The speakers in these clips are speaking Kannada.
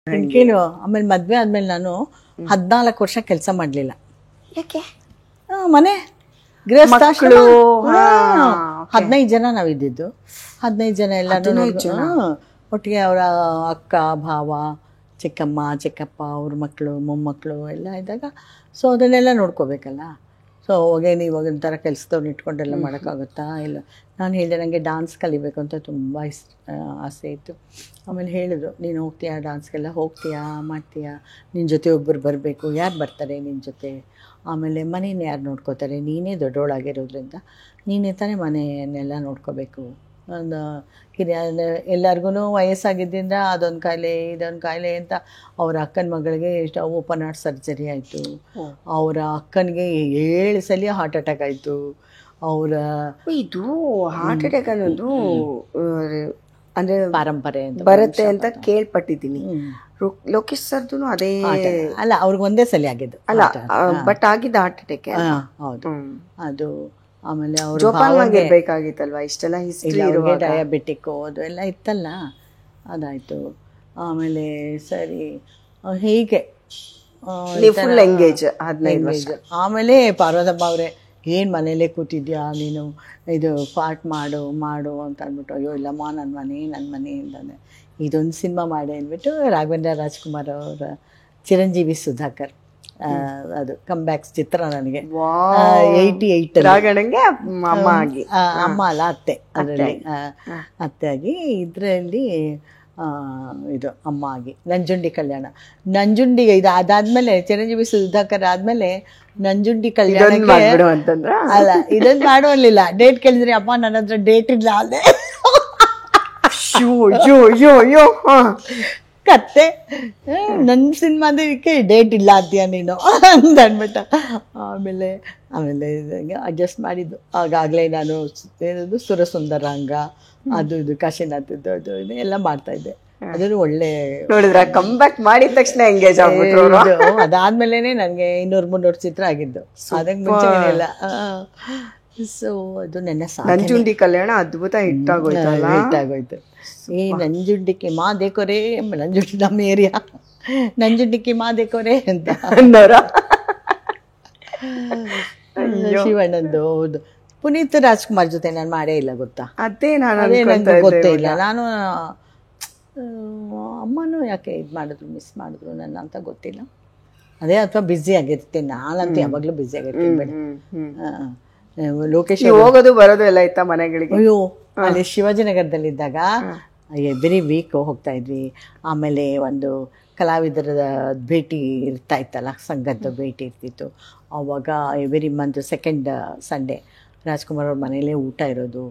ಕೇಳು. ಆಮೇಲೆ ಮದ್ವೆ ಆದ್ಮೇಲೆ ನಾನು 14 ವರ್ಷ ಕೆಲಸ ಮಾಡ್ಲಿಲ್ಲ. ಯಾಕೆ? ಮನೆ ಗೃಹಸ್ಥಾಶ್ರಮ. 15 ಜನ ನಾವಿದ್ದಿದ್ದು. 15 ಜನ ಎಲ್ಲ ಒಟ್ಟಿಗೆ ಅವರ ಅಕ್ಕ ಭಾವ ಚಿಕ್ಕಮ್ಮ ಚಿಕ್ಕಪ್ಪ ಅವ್ರ ಮಕ್ಕಳು ಮೊಮ್ಮಕ್ಕಳು ಎಲ್ಲ ಇದ್ದಾಗ ಸೊ ಅದನ್ನೆಲ್ಲ ನೋಡ್ಕೋಬೇಕಲ್ಲ. ಸೊ ಅವಾಗೇನು ಇವಾಗ ಒಂಥರ ಕೆಲಸದವ್ರನ್ನ ಇಟ್ಕೊಂಡೆಲ್ಲ ಮಾಡೋಕ್ಕಾಗುತ್ತಾ? ಇಲ್ಲ. ನಾನು ಹೇಳಿದೆ ನನಗೆ ಡಾನ್ಸ್ ಕಲಿಬೇಕು ಅಂತ ತುಂಬ ಆಸೆ ಇತ್ತು. ಆಮೇಲೆ ಹೇಳಿದ್ರು, ನೀನು ಹೋಗ್ತೀಯಾ ಡಾನ್ಸ್ಗೆಲ್ಲ ಹೋಗ್ತೀಯಾ ಮಾಡ್ತೀಯಾ, ನಿನ್ನ ಜೊತೆ ಒಬ್ಬರು ಬರಬೇಕು, ಯಾರು ಬರ್ತಾರೆ ನಿನ್ನ ಜೊತೆ, ಆಮೇಲೆ ಮನೇನ ಯಾರು ನೋಡ್ಕೋತಾರೆ, ನೀನೇ ದೊಡ್ಡೋಳಾಗಿರೋದ್ರಿಂದ ನೀನೇ ತಾನೇ ಮನೆಯನ್ನೆಲ್ಲ ನೋಡ್ಕೋಬೇಕು. ಒಂದು ಹಿರಿಯ ಎಲ್ಲರಿಗೂ ವಯಸ್ಸಾಗಿದ್ದರಿಂದ ಅದೊಂದು ಕಾಯಿಲೆ ಇದೊಂದು ಕಾಯಿಲೆ ಅಂತ ಅವ್ರ ಅಕ್ಕನ ಮಗಳಿಗೆ ಓಪನ್ ಹಾರ್ಟ್ ಸರ್ಜರಿ ಆಯಿತು. ಅವರ ಅಕ್ಕನಿಗೆ 7 ಸಲ ಹಾರ್ಟ್ ಅಟ್ಯಾಕ್ ಆಯಿತು. ಅವರ ಇದು ಹಾರ್ಟ್ ಅಟ್ಯಾಕ್ ಅನ್ನೋದು ಅಂದ್ರೆ ಪರಂಪರೆ ಅಂತ ಬರುತ್ತೆ ಅಂತ ಕೇಳ್ಪಟ್ಟಿದ್ದೀನಿ. ಲೋಕೇಶ್ ಸರ್ದು ಅದೇ ಅಲ್ಲ, ಅವ್ರಿಗೆ ಒಂದೇ ಸಲ ಆಗಿದ್ದು ಅಲ್ಲ, ಬಟ್ ಆಗಿದ್ದ ಹಾರ್ಟ್ ಅಟ್ಯಾಕ್. ಹೌದು. ಅದು ಆಮೇಲೆ ಅವರು ಜೋಪಾನವಾಗಿರ್ಬೇಕಾಗಿತ್ತಲ್ವಾ, ಇಷ್ಟೆಲ್ಲ ಹಿಸ್ಟ್ರಿ ಇರುವಾಗ. ಡಯಾಬಿಟಿಕ್ಕು ಅದು ಎಲ್ಲ ಇತ್ತಲ್ಲ, ಅದಾಯಿತು. ಆಮೇಲೆ ಸರಿ ಹೀಗೆ ಫುಲ್ ಎಂಗೇಜ್ 15 ವರ್ಷ. ಆಮೇಲೆ ಪಾರ್ವತಮ್ಮ ಅವರೇ, ಏನು ಮನೇಲೇ ಕೂತಿದ್ಯಾ ನೀನು, ಇದು ಪಾರ್ಟ್ ಮಾಡು ಅಂತ ಅಂದ್ಬಿಟ್ಟು, ಅಯ್ಯೋ ಇಲ್ಲಮ್ಮ ನನ್ನ ಮನೆ ಅಂತಂದೆ. ಇದೊಂದು ಸಿನಿಮಾ ಮಾಡಿ ಅಂದ್ಬಿಟ್ಟು ರಾಘವೇಂದ್ರ ರಾಜ್ಕುಮಾರ್ ಅವರ ಚಿರಂಜೀವಿ ಸುಧಾಕರ್ ಅದು ಕಮ್ ಬ್ಯಾಕ್ಸ್ ಚಿತ್ರ ನನಗೆ 88 ರಾಘಣ್ಣಂಗೆ ಅಮ್ಮ ಅಲ್ಲ ಅತ್ತೆ, ಅದರಲ್ಲಿ ಅತ್ತೆ ಆಗಿ ಇದರಲ್ಲಿ ಇದು ಅಮ್ಮ ಆಗಿ ನಂಜುಂಡಿ ಕಲ್ಯಾಣ. ಇದು ಅದಾದ್ಮೇಲೆ ಚಿರಂಜೀವಿ ಸುಧಾಕರ್ ಆದ್ಮೇಲೆ ನಂಜುಂಡಿ ಕಲ್ಯಾಣ ಅಲ್ಲ ಇದೊಂದು ಮಾಡುವಲ್ಲಿಲ್ಲ. ಡೇಟ್ ಕೇಳಿದ್ರೆ ಅಮ್ಮ ನನ್ನ ಹತ್ರ ಡೇಟ್ ಇಲ್ಲ ಅಲ್ಲೇ ಕತ್ತೆ, ನನ್ನ ಸಿನಿಮಾದಕ್ಕೆ ಡೇಟ್ ಇಲ್ಲ ಅಂತೀಯ ನೀನು ಅಂತ ಅಂದ್ಬಿಟ್ಟ. ಆಮೇಲೆ ಅಡ್ಜಸ್ಟ್ ಮಾಡಿದ್ದು. ಆಗಾಗಲೇ ನಾನು ಏನದು ಸುರಸುಂದರಾಂಗ ಅದು ಇದು ಕಾಶಿನಾಥದ್ದು ಅದು ಇದು ಎಲ್ಲ ಮಾಡ್ತಾಯಿದ್ದೆ. ಅದನ್ನು ಒಳ್ಳೆ ನೋಡಿದ್ರ ಕಮ್ ಬ್ಯಾಕ್ ಮಾಡಿದ ತಕ್ಷಣ ಎಂಗೇಜ್ ಆಗ್ಬಿಟ್ರು. ಅದಾದ್ಮೇಲೆ ನನಗೆ 200-300 ಚಿತ್ರ ಆಗಿದ್ದು, ಅದಕ್ಕೆ ಮುಂಚೆ ಇಲ್ಲ. ಸೊ ಅದು ನನ್ನ ನಂಜುಂಡಿ ಕಲ್ಯಾಣ ಅದ್ಭುತ ಹಿಟ್ಟಾಗೋಯ್ತು. ಈ ನಂಜುಂಡಿಕೆ ಮಾ ದೇಕೋರೆ, ನಂಜುಂಡಿ ನಮ್ಮ ಏರಿಯಾ ನಂಜುಂಡಿಕೆ ಮಾ ದೇಕೋರೆ ಅಂತ ಶಿವಣ್ಣಂದು. ಹೌದು. ಪುನೀತ್ ರಾಜ್ಕುಮಾರ್ ಜೊತೆ ನಾನು ಮಾಡೇ ಇಲ್ಲ, ಗೊತ್ತಾ? ಅದೇ ನನಗೆ ಗೊತ್ತೇ ಇಲ್ಲ. ನಾನು ಅಮ್ಮನೂ ಯಾಕೆ ಇದು ಮಾಡಿದ್ರು, ಮಿಸ್ ಮಾಡಿದ್ರು ನನ್ನ ಅಂತ ಗೊತ್ತಿಲ್ಲ. ಅದೇ ಅಥವಾ ಬ್ಯುಸಿ ಆಗಿರ್ತೀನಿ ನಾನಂತೂ, ಯಾವಾಗಲೂ ಬ್ಯುಸಿ ಆಗಿರ್ತೀನಿ. ಬೇಡ ಲೋಕೇಶ್ ಹೋಗೋದು ಬರೋದು ಎಲ್ಲ ಇತ್ತ ಮನೆಗಳಿಗೆ? ಅಯ್ಯೋ, ಅಲ್ಲಿ ಶಿವಾಜಿನಗರದಲ್ಲಿದ್ದಾಗ ಎವ್ರಿ ವೀಕ್ ಹೋಗ್ತಾ ಇದ್ವಿ. ಆಮೇಲೆ ಒಂದು ಕಲಾವಿದರ ಭೇಟಿ ಇರ್ತಾ ಇತ್ತಲ್ಲ, ಸಂಘದ ಭೇಟಿ ಇರ್ತಿತ್ತು. ಆವಾಗ every month second Sunday Rajkumar ಅವ್ರ ಮನೇಲೇ ಊಟ ಇರೋದು.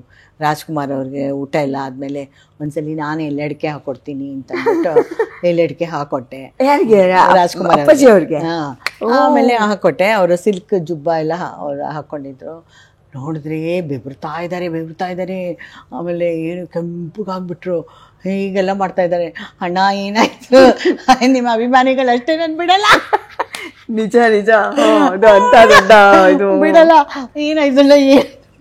ರಾಜ್ಕುಮಾರ್ ಅವ್ರಿಗೆ ಊಟ ಇಲ್ಲ ಆದಮೇಲೆ ಒಂದ್ಸಲಿ ನಾನೇ ಎಳ್ಳಡಿಕೆ ಹಾಕೊಡ್ತೀನಿ ಅಂತ ಅಂದ್ಬಿಟ್ಟು ಎಳ್ಳಡಿಕೆ ಹಾಕೊಟ್ಟೆ ರಾಜ್ಕುಮಾರ್ ಅವ್ರಿಗೆ. ಆಮೇಲೆ ಹಾಕೊಟ್ಟೆ. ಅವರು ಸಿಲ್ಕ್ ಜುಬ್ಬ ಎಲ್ಲ ಅವ್ರು ಹಾಕ್ಕೊಂಡಿದ್ರು. ನೋಡಿದ್ರೆ ಬೆವರ್ತಾ ಇದ್ದಾರೆ. ಆಮೇಲೆ ಏನು ಕೆಂಪಗಾಗ್ಬಿಟ್ರು, ಹೀಗೆಲ್ಲ ಮಾಡ್ತಾ ಇದ್ದಾರೆ. ಅಣ್ಣ ಏನಾಯ್ತು, ನಿಮ್ಮ ಅಭಿಮಾನಿಗಳು ಅಷ್ಟೇ ನನ್ ಬಿಡಲ್ಲ. ನಿಜ ಇದು ಬಿಡಲ್ಲ, ಏನಾಯ್ತಲ್ಲ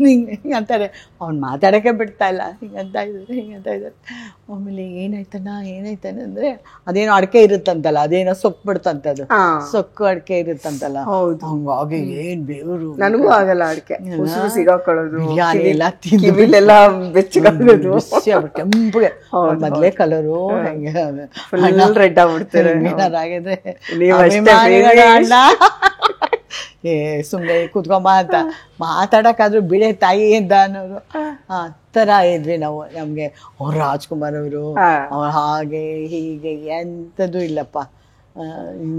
ಹಿಂಗೆ ಅಂತಾರೆ. ಅವ್ನು ಮಾತಾಡೋಕ್ಕೆ ಬಿಡ್ತಾ ಇಲ್ಲ, ಹಿಂಗಂತ ಇದ್ದಾರೆ. ಆಮೇಲೆ ಏನಾಯ್ತಾನೆ ಅಂದರೆ ಅದೇನೋ ಅಡಿಕೆ ಇರುತ್ತಂತಲ್ಲ, ಅದೇನೋ ಸೊಕ್ಕು ಬಿಡ್ತಂತದು, ಸೊಕ್ಕು ಅಡಿಕೆ ಇರುತ್ತಂತಲ್ಲ, ಹಂಗಾಗಿ ಏನು ಬೇವರು. ನನಗೂ ಆಗಲ್ಲ ಅಡಿಕೆ ಸಿಗಾಕೊಳ್ಳೋದು, ಎಲ್ಲ ಕಿವಿಲೆಲ್ಲ ಬೆಚ್ಚಗಾಗೋದು, ಕೆಂಪಗೆ ಮೊದಲೇ ಕಲರು ರೆಡ್ ಆಗ್ಬಿಡ್ತಾರೆ. ಏನಾರಾಗಿದ್ರೆ ಸುಮ್ಮನೆ ಕೂತ್ಕೊಂಬ ಅಂತ ಮಾತಾಡೋಕ್ಕಾದ್ರೂ ಬಿಳೆ ತಾಯಿ ಅಂತ ಅನ್ನೋರು. ಆ ಥರ ಇದ್ವಿ ನಾವು. ನಮಗೆ ಅವ್ರು ರಾಜ್ಕುಮಾರ್ ಅವರು ಅವ್ರು ಹಾಗೆ ಹೀಗೆ ಎಂಥದ್ದು ಇಲ್ಲಪ್ಪ.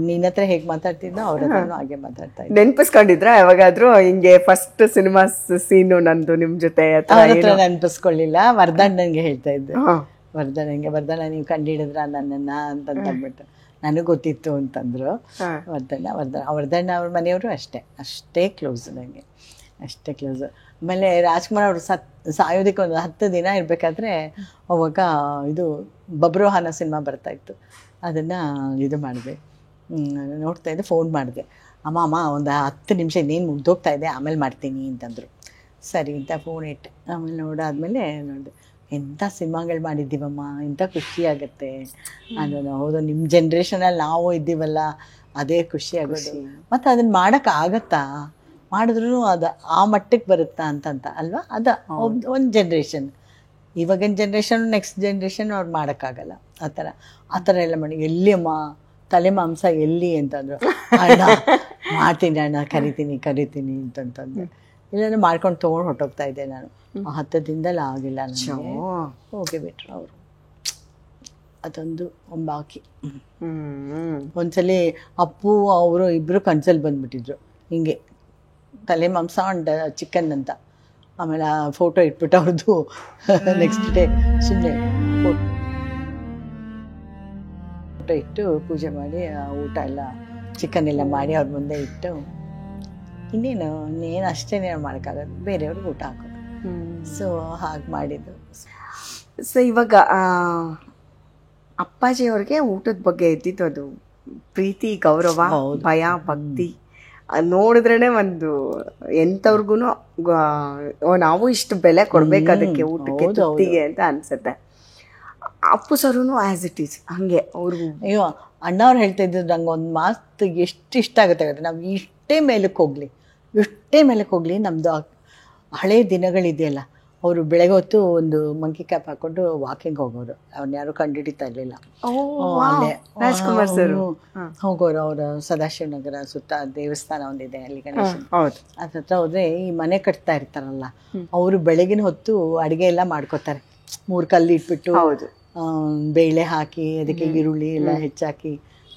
ನಿನ್ನ ಹತ್ರ ಹೇಗೆ ಮಾತಾಡ್ತಿದ್ನೋ ಅವ್ರ ಹತ್ರನೂ ಹಾಗೆ ಮಾತಾಡ್ತಾ ಇದ್ದೆ. ನೆನಪಿಸ್ಕೊಂಡಿದ್ರ ಯಾವಾಗಾದ್ರೂ ಹಿಂಗೆ ಫಸ್ಟ್ ಸಿನಿಮಾ ಸೀನು ನಂದು ನಿಮ್ ಜೊತೆ? ಅವ್ರ ಹತ್ರ ನೆನಪಿಸ್ಕೊಳ್ಳಿಲ್ಲ. ವರ್ಧಣ್ಣನ್ಗೆ ಹೇಳ್ತಾ ಇದ್ದೆ, ವರ್ಧಣ್ಣ ನೀವು ಕಂಡಿಡಿದ್ರ ನನ್ನನ್ನ ಅಂತಂದ್ಬಿಟ್ಟು. ನನಗೆ ಗೊತ್ತಿತ್ತು ಅಂತಂದ್ರು. ವರ್ಧಣ್ಣ ಅವ್ರ ಮನೆಯವರು ಅಷ್ಟೇ ಕ್ಲೋಸ್, ನನಗೆ ಅಷ್ಟೇ ಕ್ಲೋಸ್. ಆಮೇಲೆ ರಾಜ್ಕುಮಾರ್ ಅವರು ಸಾಯೋದಕ್ಕೆ ಒಂದು 10 ದಿನ ಇರಬೇಕಾದ್ರೆ ಅವಾಗ ಇದು ಬಬ್ರೋಹಾನ ಸಿನಿಮಾ ಬರ್ತಾಯಿತ್ತು. ಅದನ್ನು ಇದು ಮಾಡಿದೆ, ನೋಡ್ತಾ ಇದ್ದೆ. ಫೋನ್ ಮಾಡಿದೆ, ಅಮ್ಮ ಒಂದು 10 ನಿಮಿಷ ಇನ್ನೇನು ಮುಗ್ದೋಗ್ತಾ ಇದೆ, ಆಮೇಲೆ ಮಾಡ್ತೀನಿ ಅಂತಂದರು. ಸರಿ ಅಂತ ಫೋನ್ ಇಟ್ಟೆ. ಆಮೇಲೆ ನೋಡಾದ್ಮೇಲೆ ನೋಡಿದೆ ಎಂಥ ಸಿನಿಮಾಗಳು ಮಾಡಿದ್ದೀವಮ್ಮ, ಎಂಥ ಖುಷಿ ಆಗುತ್ತೆ ಅದನ್ನು. ಹೌದು, ನಿಮ್ಮ ಜನ್ರೇಷನಲ್ಲಿ ನಾವು ಇದ್ದೀವಲ್ಲ, ಅದೇ ಖುಷಿ ಆಗೋದು. ಮತ್ತು ಅದನ್ನು ಮಾಡೋಕ್ಕಾಗತ್ತಾ, ಮಾಡಿದ್ರೂ ಅದು ಆ ಮಟ್ಟಕ್ಕೆ ಬರುತ್ತಾ ಅಂತಂತ ಅಲ್ವಾ? ಅದು ಒಂದು ಜನ್ರೇಷನ್. ಇವಾಗಿನ ಜನ್ರೇಷನ್ ನೆಕ್ಸ್ಟ್ ಜನ್ರೇಷನ್ ಅವ್ರು ಮಾಡೋಕ್ಕಾಗಲ್ಲ. ಆ ಥರ ಎಲ್ಲ ಮಾಡಿ. ಎಲ್ಲಿ ಅಮ್ಮ ತಲೆ ಮಾಂಸ ಎಲ್ಲಿ ಅಂತಂದ್ರು. ಅಣ್ಣ ಮಾಡ್ತೀನಿ ಅಣ್ಣ, ಕರಿತೀನಿ ಅಂತಂತಂದು. ಇಲ್ಲಾಂದ್ರೆ ಮಾಡ್ಕೊಂಡು ತೊಗೊಂಡು ಹೊಟ್ಟೋಗ್ತಾ ಇದ್ದೆ ನಾನು. 10 ದಿನದಲ್ಲಿ ಆಗಿಲ್ಲ ನನಗೆ, ಹೋಗಿಬಿಟ್ರು ಅವರು. ಅದೊಂದು ಬಾಕಿ. ಒಂದ್ಸಲಿ ಅಪ್ಪು ಅವರು ಇಬ್ಬರು ಕನ್ಸಲ್ಲಿ ಬಂದ್ಬಿಟ್ಟಿದ್ರು, ಹಿಂಗೆ ತಲೆ ಮಾಂಸ ಅಂಡ್ ಚಿಕನ್ ಅಂತ. ಆಮೇಲೆ ಆ ಫೋಟೋ ಇಟ್ಬಿಟ್ಟು ಅವ್ರದ್ದು ನೆಕ್ಸ್ಟ್ ಡೇ ಸುಮ್ಮನೆ ಫೋಟೋ ಇಟ್ಟು ಪೂಜೆ ಮಾಡಿ ಊಟ ಎಲ್ಲ ಚಿಕನ್ ಎಲ್ಲ ಮಾಡಿ ಅವ್ರ ಮುಂದೆ ಇಟ್ಟು, ಇನ್ನೇನು ಅಷ್ಟೇನೇನು ಮಾಡೋಕ್ಕಾಗೋದು, ಬೇರೆಯವ್ರಿಗೆ ಊಟ ಹಾಕೋದು. ಸೊ ಹಾಗೆ ಮಾಡಿದ್ದು. ಸೊ ಇವಾಗ ಅಪ್ಪಾಜಿಯವ್ರಿಗೆ ಊಟದ ಬಗ್ಗೆ ಇದ್ದಿದ್ದು ಅದು ಪ್ರೀತಿ, ಗೌರವ, ಭಯ, ಭಕ್ತಿ ನೋಡಿದ್ರೇನೆ ಒಂದು ಎಂಥವ್ರಿಗೂ ನಾವು ಇಷ್ಟು ಬೆಲೆ ಕೊಡ್ಬೇಕು ಅದಕ್ಕೆ, ಊಟಕ್ಕೆ, ತೃಪ್ತಿಗೆ ಅಂತ ಅನ್ಸುತ್ತೆ. ಅಪ್ಪು ಸರೂ ಆ್ಯಸ್ ಇಟ್ ಈಸ್ ಹಂಗೆ ಅವ್ರಿಗೂ. ಅಯ್ಯೋ, ಅಣ್ಣವ್ರು ಹೇಳ್ತಾ ಇದ್ದಿದ್ದು ನಂಗೆ ಒಂದು ಮಾತು ಎಷ್ಟು ಇಷ್ಟ ಆಗುತ್ತೆ. ನಾವು ಎಷ್ಟೇ ಮೇಲಕ್ಕೆ ಹೋಗಲಿ ನಮ್ಮದು ಹಳೆ ದಿನಗಳಿದೆಯಲ್ಲ, ಅವರು ಬೆಳಗ್ಗೆ ಹೊತ್ತು ಒಂದು ಮಂಕಿ ಕ್ಯಾಪ್ ಹಾಕೊಂಡು ವಾಕಿಂಗ್ ಹೋಗೋರು. ಅವ್ರನ್ನ ಯಾರು ಕಂಡುಹಿಡಿತಾ ಇರಲಿಲ್ಲ. ರಾಜ್ಕುಮಾರ್ ಸರ್ ಹೋಗೋರು. ಅವರು ಸದಾಶಿವನಗರ ಸುತ್ತ ದೇವಸ್ಥಾನ ಒಂದಿದೆ ಅಲ್ಲಿ, ಗಣೇಶನ್ ಅದ್ರ ಹತ್ರ ಹೋದ್ರೆ ಈ ಮನೆ ಕಟ್ತಾ ಇರ್ತಾರಲ್ಲ, ಅವರು ಬೆಳಗಿನ ಹೊತ್ತು ಅಡುಗೆ ಎಲ್ಲ ಮಾಡ್ಕೋತಾರೆ. 3 ಕಲ್ಲು ಇಟ್ಬಿಟ್ಟು ಬೇಳೆ ಹಾಕಿ ಅದಕ್ಕೆ ಈರುಳ್ಳಿ ಎಲ್ಲ ಹೆಚ್ಚಾಕಿ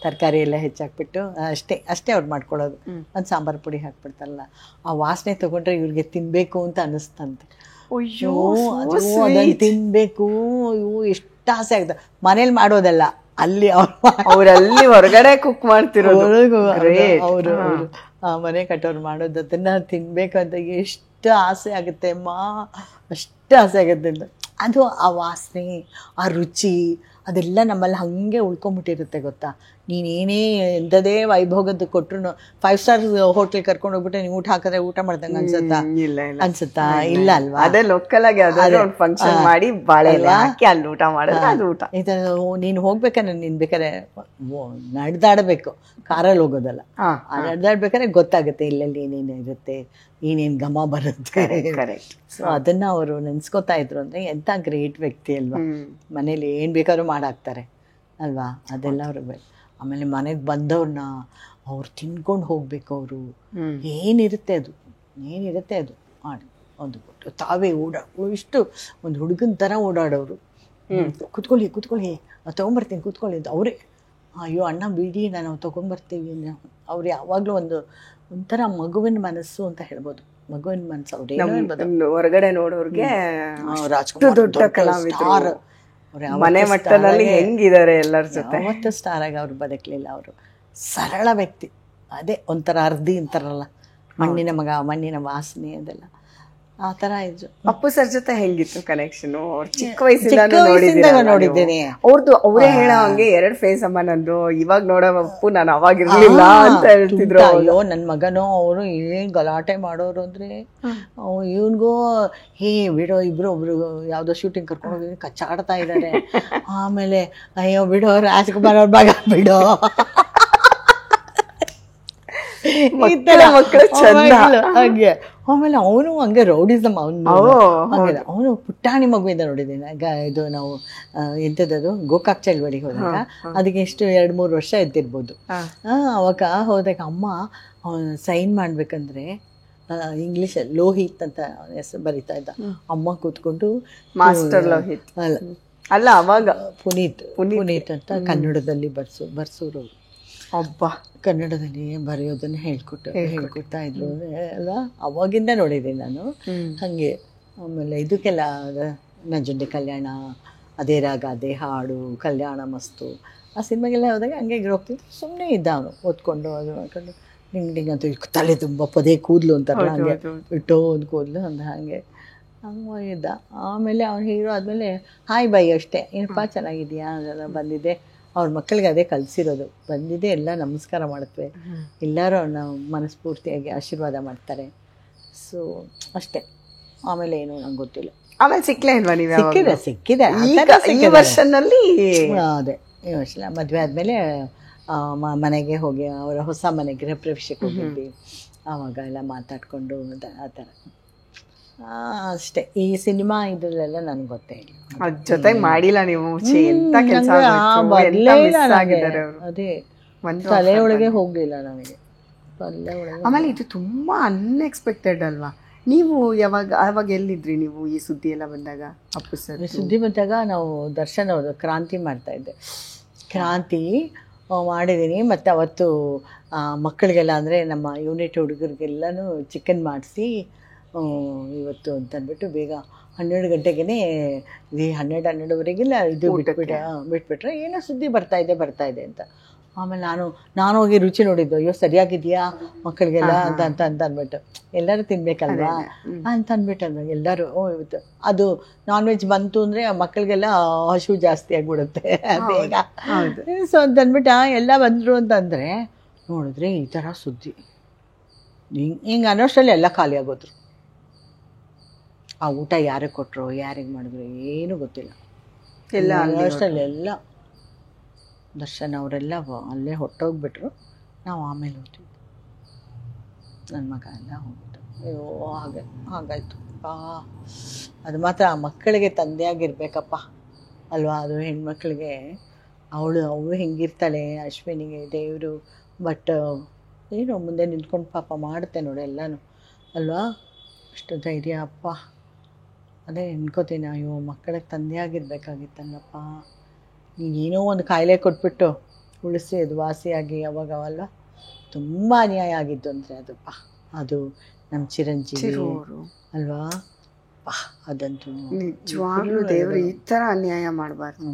ತರಕಾರಿ ಎಲ್ಲ ಹೆಚ್ಚಾಕ್ಬಿಟ್ಟು ಅಷ್ಟೇ ಅವ್ರು ಮಾಡ್ಕೊಳ್ಳೋದು. ಒಂದು ಸಾಂಬಾರು ಪುಡಿ ಹಾಕ್ಬಿಡ್ತಾರಲ್ಲ, ಆ ವಾಸನೆ ತಗೊಂಡ್ರೆ ಇವ್ರಿಗೆ ತಿನ್ಬೇಕು ಅಂತ ಅನ್ನಿಸ್ತಂತೆ. ಅಯ್ಯೋ, ಅದನ್ನು ತಿನ್ಬೇಕು, ಎಷ್ಟು ಆಸೆ ಆಗುತ್ತೆ. ಮನೇಲಿ ಮಾಡೋದಲ್ಲ, ಅಲ್ಲಿ ಅವರಲ್ಲಿ ಹೊರಗಡೆ ಕುಕ್ ಮಾಡ್ತಿರೋದು. ಅವರು ಮನೆ ಕಟ್ಟೋರು ಮಾಡೋದು, ಅದನ್ನ ತಿನ್ಬೇಕಂತ ಎಷ್ಟು ಆಸೆ ಆಗುತ್ತೆ ಅಮ್ಮ, ಅಷ್ಟು ಆಸೆ ಆಗುತ್ತೆ. ಅದು ಆ ವಾಸನೆ, ಆ ರುಚಿ, ಅದೆಲ್ಲ ನಮ್ಮಲ್ಲಿ ಹಾಗೆ ಉಳ್ಕೊಂಬಿಟ್ಟಿರುತ್ತೆ ಗೊತ್ತಾ. ನೀನೇನೇ ಎಂಥದೇ ವೈಭೋಗದ್ದು ಕೊಟ್ಟರು 5 ಸ್ಟಾರ್ ಹೋಟ್ಲಿಗೆ ಕರ್ಕೊಂಡು ಹೋಗ್ಬಿಟ್ಟು ನೀವು ಊಟ ಹಾಕಿದ್ರೆ ಊಟ ಮಾಡ್ದಂಗೆ ಅನ್ಸುತ್ತಾ? ಇಲ್ಲ ಅಲ್ವಾ? ಅದೇ ಲೋಕಲ್ ಆಗಿ ಒಂದು ಫಂಕ್ಷನ್ ಮಾಡಿ ಬಾಳೆಲೆ ಹಾಕಿ ಅಲ್ಲಿ ಊಟ ಮಾಡಿದ್ರೆ ಅದು ಊಟ. ನೀನು ಹೋಗ್ಬೇಕಾದ್ರೆ ನೀನು ಬೇಕಾದ್ರೆ ನಡೆದಾಡಬೇಕು, ಕಾರಲ್ಲಿ ಹೋಗೋದಲ್ಲ. ನಡೆದಾಡ್ಬೇಕಾದ್ರೆ ಗೊತ್ತಾಗುತ್ತೆ ಇಲ್ಲೆಲ್ಲಿ ಏನೇನು ಇರುತ್ತೆ, ಏನೇನು ಘಮ ಬರುತ್ತೆ. ಸೊ ಅದನ್ನ ಅವರು ನೆನ್ಸ್ಕೊತಾ ಇದ್ರು ಅಂದ್ರೆ ಎಂಥ ಗ್ರೇಟ್ ವ್ಯಕ್ತಿ ಅಲ್ವಾ. ಮನೇಲಿ ಏನು ಬೇಕಾದ್ರೂ ಮಾಡಾಕ್ತಾರೆ ಅಲ್ವಾ, ಅದೆಲ್ಲ ಅವ್ರಿಗೆ. ಆಮೇಲೆ ಮನೆಗೆ ಬಂದವ್ರನ್ನ ಅವ್ರು ತಿನ್ಕೊಂಡು ಹೋಗ್ಬೇಕು. ಅವರು ಏನಿರುತ್ತೆ ಅದು ಮಾಡಿ ಒಂದು ಕೊಟ್ಟು ತಾವೇ ಇಷ್ಟು ಒಂದು ಹುಡುಗನ ಥರ ಓಡಾಡೋರು. ಕುತ್ಕೊಳ್ಳಿ ತೊಗೊಂಬರ್ತೀನಿ ಕೂತ್ಕೊಳ್ಳಿ ಅಂತ ಅವರೇ. ಅಯ್ಯೋ ಅಣ್ಣ ಬಿಡಿ, ನಾನು ತೊಗೊಂಬರ್ತೀವಿ. ಅವ್ರು ಯಾವಾಗಲೂ ಒಂಥರ ಮಗುವಿನ ಮನಸ್ಸು ಅಂತ ಹೇಳ್ಬೋದು. ಮಗುವಿನ ಮನಸ್ಸು ಅವ್ರು ಹೊರಗಡೆ ನೋಡೋರ್ಗೆ ರಾಜ್ಕುಮಾರ್ ದೊಡ್ಡ ಕಲಾವಿದರು, ಮನೆ ಮಟ್ಟದಲ್ಲಿ ಹೆಂಗಿದ್ದಾರೆ ಎಲ್ಲರ ಜೊತೆ. ಯಾವತ್ತೂ ಸ್ಟಾರ್ ಆಗಿ ಅವ್ರು ಬದುಕಲಿಲ್ಲ. ಅವರು ಸರಳ ವ್ಯಕ್ತಿ. ಅದೇ ಒಂಥರ ಅರ್ಧಿ ಅಂತಾರಲ್ಲ, ಮಣ್ಣಿನ ಮಗ, ಮಣ್ಣಿನ ವಾಸನೆ, ಅದೆಲ್ಲ ಆ ಥರ ಇದ್ರು. ಅಪ್ಪು ಸರ್ ಜೊತೆ ಹೆಂಗಿತ್ತು ಕನೆಕ್ಷನ್? ಅವ್ರು ಚಿಕ್ಕ ವಯಸ್ಸಿಂದ ನೋಡಿದ್ದೇನೆ ಅವ್ರದ್ದು. ಅವರೇ ಹೇಳೋ ಹಂಗೆ 2 ಫೇಸ್ ಅಮ್ಮ ನಂದು. ಇವಾಗ ನೋಡೋ ಅಪ್ಪು ನಾನು ಅವಾಗಿರ್ಲಿಲ್ಲ ಅಂತ ಹೇಳ್ತಿದ್ರು. ಅಯ್ಯೋ ನನ್ನ ಮಗನೋ, ಅವರು ಏನ್ ಗಲಾಟೆ ಮಾಡೋರು ಅಂದ್ರೆ, ಇವನ್ಗೂ ಬಿಡೋ, ಒಬ್ರು ಯಾವ್ದೋ ಶೂಟಿಂಗ್ ಕರ್ಕೊಂಡು ಹೋಗಿ ಕಚ್ಚಾಡ್ತಾ ಇದ್ದಾರೆ. ಆಮೇಲೆ ಅಯ್ಯೋ ಬಿಡೋ ರಾಜ್ಕುಮಾರ್ ಅವ್ರ ಮಗ ಬಿಡೋ, ಹಾಗೆ. ಆಮೇಲೆ ಅವನು ಹಂಗೆ ರೌಡಿಸಮ್, ಅವನು ಪುಟ್ಟಾಣಿ ಮಗುವಿಂದ ನೋಡಿದ್ದೇನೆ. ಇದು ನಾವು ಎಂಥದ್ದು ಗೋಕಾಕ್ ಚಳವಳಿಗೆ ಹೋದಾಗ, ಅದಕ್ಕೆ ಎಷ್ಟು 2-3 ವರ್ಷ ಇದ್ದಿರ್ಬೋದು. ಅವಾಗ ಹೋದಾಗ ಅಮ್ಮ ಸೈನ್ ಮಾಡ್ಬೇಕಂದ್ರೆ ಇಂಗ್ಲೀಷಲ್ಲಿ ಲೋಹಿತ್ ಅಂತ ಹೆಸರು ಬರಿತಾ ಇದ್ದ. ಅಮ್ಮ ಕೂತ್ಕೊಂಡು ಮಾಸ್ಟರ್ ಲೋಹಿತ್ ಅಲ್ಲ, ಅವಾಗ ಪುನೀತ್ ಅಂತ ಕನ್ನಡದಲ್ಲಿ ಬರ್ಸೋರು. ಅಬ್ಬಾ, ಕನ್ನಡದಲ್ಲಿ ಬರೆಯೋದನ್ನ ಹೇಳ್ಕೊಡ್ತಾ ಇದ್ರು ಅಲ್ಲ. ಅವಾಗಿಂದ ನೋಡಿದ್ದೀನಿ ನಾನು ಹಾಗೆ. ಆಮೇಲೆ ಇದಕ್ಕೆಲ್ಲ ನಂಜುಂಡಿ ಕಲ್ಯಾಣ, ಅದೇ ರಾಗ ಅದೇ ಹಾಡು, ಕಲ್ಯಾಣ ಮಸ್ತು, ಆ ಸಿನಿಮಾಗೆಲ್ಲ ಹೋದಾಗ ಹಂಗೆ ಹೋಗ್ತಿದ್ದು. ಸುಮ್ಮನೆ ಇದ್ದ ಅವನು ಓದ್ಕೊಂಡು ಅದು ಮಾಡ್ಕೊಂಡು ಡಿಂಗ್ ಅಂತ ತಲೆ ತುಂಬ ಪದೇ ಕೂದಲು ಅಂತಾರಲ್ಲ, ಹಂಗೆ ಇಟ್ಟೋ ಒಂದು ಕೂದಲು ಅಂದ ಹಾಗೆ ಇದ್ದ. ಆಮೇಲೆ ಅವ್ನು ಹೀರೋ ಆದಮೇಲೆ ಹಾಯ್ ಬಾಯ್ ಅಷ್ಟೇ, ಏನಪ್ಪ ಚೆನ್ನಾಗಿದೆಯಾ ಅದೆಲ್ಲ ಬಂದಿದ್ದೆ. ಅವ್ರ ಮಕ್ಕಳಿಗೆ ಅದೇ ಕಲಿಸಿರೋದು. ಬಂದಿದೆ ಎಲ್ಲ ನಮಸ್ಕಾರ ಮಾಡುತ್ತವೆ, ಎಲ್ಲರೂ ಅವ್ರನ್ನ ಮನಸ್ಫೂರ್ತಿಯಾಗಿ ಆಶೀರ್ವಾದ ಮಾಡ್ತಾರೆ. ಸೊ ಅಷ್ಟೇ. ಆಮೇಲೆ ಏನು ನಂಗೆ ಗೊತ್ತಿಲ್ಲ. ಆಮೇಲೆ ಸಿಕ್ಲೇ ಇಲ್ವಾ ನೀವು ಸಿಕ್ಕಿದೆ ಸಿಕ್ಕಿದೆ ಈ ವರ್ಷನಲ್ಲಿ? ಅದೇ ಈ ವರ್ಷ ಮದುವೆ ಆದಮೇಲೆ ಮನೆಗೆ ಹೋಗಿ ಅವರ ಹೊಸ ಮನೆ ಗೃಹ ಪ್ರವೇಶಕ್ಕೆ ಹೋಗಿದ್ವಿ. ಆವಾಗ ಎಲ್ಲ ಮಾತಾಡಿಕೊಂಡು ಆ ಥರ ಅಷ್ಟೇ. ಈ ಸಿನಿಮಾ ಇದ್ರಲ್ಲೆಲ್ಲ ನನಗೆ ಗೊತ್ತೇ ಇಲ್ಲ. ಅದ್ರ ಜೊತೆಗೆ ಮಾಡಿಲ್ಲ ನೀವು? ಎಂತ ಕೆಲಸ ಅದೇ ತಲೆ ಒಳಗೆ ಹೋಗ್ಲಿಲ್ಲ ನನಗೆ, ತಲೆ ಒಳಗೆ. ಆಮೇಲೆ ಇದು ತುಂಬಾ ಅನ್ಎಕ್ಸ್ಪೆಕ್ಟೆಡ್ ಅಲ್ವಾ? ನೀವು ಅವಾಗ ಎಲ್ಲಿದ್ರಿ ನೀವು ಈ ಸುದ್ದಿ ಎಲ್ಲ ಬಂದಾಗ? ಅಪ್ಪು ಸರ್ ಸುದ್ದಿ ಬಂದಾಗ ನಾವು ದರ್ಶನ್ ಅವರು ಕ್ರಾಂತಿ ಮಾಡ್ತಾ ಇದ್ದೆ, ಕ್ರಾಂತಿ ಮಾಡಿದ್ದೀನಿ. ಮತ್ತು ಅವತ್ತು ಮಕ್ಕಳಿಗೆಲ್ಲ ಅಂದರೆ ನಮ್ಮ ಯೂನಿಟ್ ಹುಡುಗರಿಗೆಲ್ಲನೂ ಚಿಕನ್ ಮಾಡಿಸಿ ಇವತ್ತು ಅಂತ ಅಂದ್ಬಿಟ್ಟು ಬೇಗ 12 ಗಂಟೆಗೆ 12:30ವರೆಗೆಲ್ಲ ಇದು ಬಿಟ್ಬಿಟ್ರೆ ಏನೋ ಸುದ್ದಿ ಬರ್ತಾ ಇದೆ ಅಂತ. ಆಮೇಲೆ ನಾನು ಹೋಗಿ ರುಚಿ ನೋಡಿದ್ದು, ಅಯ್ಯೋ ಸರಿಯಾಗಿದೆಯಾ ಮಕ್ಕಳಿಗೆಲ್ಲ ಅಂತ ಅಂದ್ಬಿಟ್ಟು, ಎಲ್ಲರೂ ತಿನ್ಬೇಕಲ್ವಾ ಅಂತ ಅಂದ್ಬಿಟ್ಟು ಎಲ್ಲರೂ ಇವತ್ತು ಅದು ನಾನ್ ವೆಜ್ ಬಂತು ಅಂದರೆ ಮಕ್ಕಳಿಗೆಲ್ಲ ಹಸಿವು ಜಾಸ್ತಿ ಆಗಿಬಿಡುತ್ತೆ ಬೇಗ. ಸೊ ಅಂತಂದ್ಬಿಟ್ಟು ಎಲ್ಲ ಬಂದರು ಅಂತಂದರೆ ನೋಡಿದ್ರೆ ಈ ಥರ ಸುದ್ದಿ ಹಿಂಗೆ ಅನ್ನೋಷ್ಟರಲ್ಲಿ ಎಲ್ಲ ಖಾಲಿ ಆಗೋದ್ರು. ಆ ಊಟ ಯಾರಿಗೆ ಕೊಟ್ಟರು, ಯಾರಿಗೆ ಮಾಡಿದ್ರು ಏನೂ ಗೊತ್ತಿಲ್ಲ. ಎಲ್ಲ ಅನ್ನೋಷ್ಟರಲ್ಲಿ ಎಲ್ಲ ದರ್ಶನ್ ಅವರೆಲ್ಲ ಅಲ್ಲೇ ಹೊಟ್ಟೋಗ್ಬಿಟ್ರು. ನಾವು ಆಮೇಲೆ ಹೋಗ್ತೀವಿ, ನನ್ನ ಮಗ ಎಲ್ಲ ಹೋಗ್ಬಿಟ್ಟು. ಅಯ್ಯೋ ಹಾಗಾಯಿತು. ಅದು ಮಾತ್ರ ಆ ಮಕ್ಕಳಿಗೆ ತಂದೆಯಾಗಿರ್ಬೇಕಪ್ಪ ಅಲ್ವಾ? ಅದು ಹೆಣ್ಮಕ್ಳಿಗೆ ಅವಳು ಹೆಂಗಿರ್ತಾಳೆ ಅಶ್ವಿನಿಗೆ ದೇವರು. ಬಟ್ ಏನು ಮುಂದೆ ನಿಂತ್ಕೊಂಡು ಪಾಪ ಮಾಡುತ್ತೆ ನೋಡಿ ಎಲ್ಲನೂ ಅಲ್ವಾ? ಅಷ್ಟು ಧೈರ್ಯ ಅಪ್ಪ. ಅದೇ ಅನ್ಕೋತೀನಿ, ಅಯ್ಯೋ ಮಕ್ಕಳಿಗೆ ತಂದೆಯಾಗಿರ್ಬೇಕಾಗಿತ್ತಲ್ಲಪ್ಪ. ಏನೋ ಒಂದು ಕಾಯಿಲೆ ಕೊಟ್ಬಿಟ್ಟು ಉಳಿಸಿ ಅದು ವಾಸಿಯಾಗಿ ಅವಾಗವಲ್ಲ ತುಂಬ ಅನ್ಯಾಯ ಆಗಿದ್ದು ಅಂದರೆ ಅದಪ್ಪ. ಅದು ನಮ್ಮ ಚಿರಂಜೀವಿ ಅಲ್ವಾ? ಅದಂತೂ ನಿಜವಾಗ್ಲೂ ದೇವರು ಈ ಥರ ಅನ್ಯಾಯ ಮಾಡಬಾರ್ದು.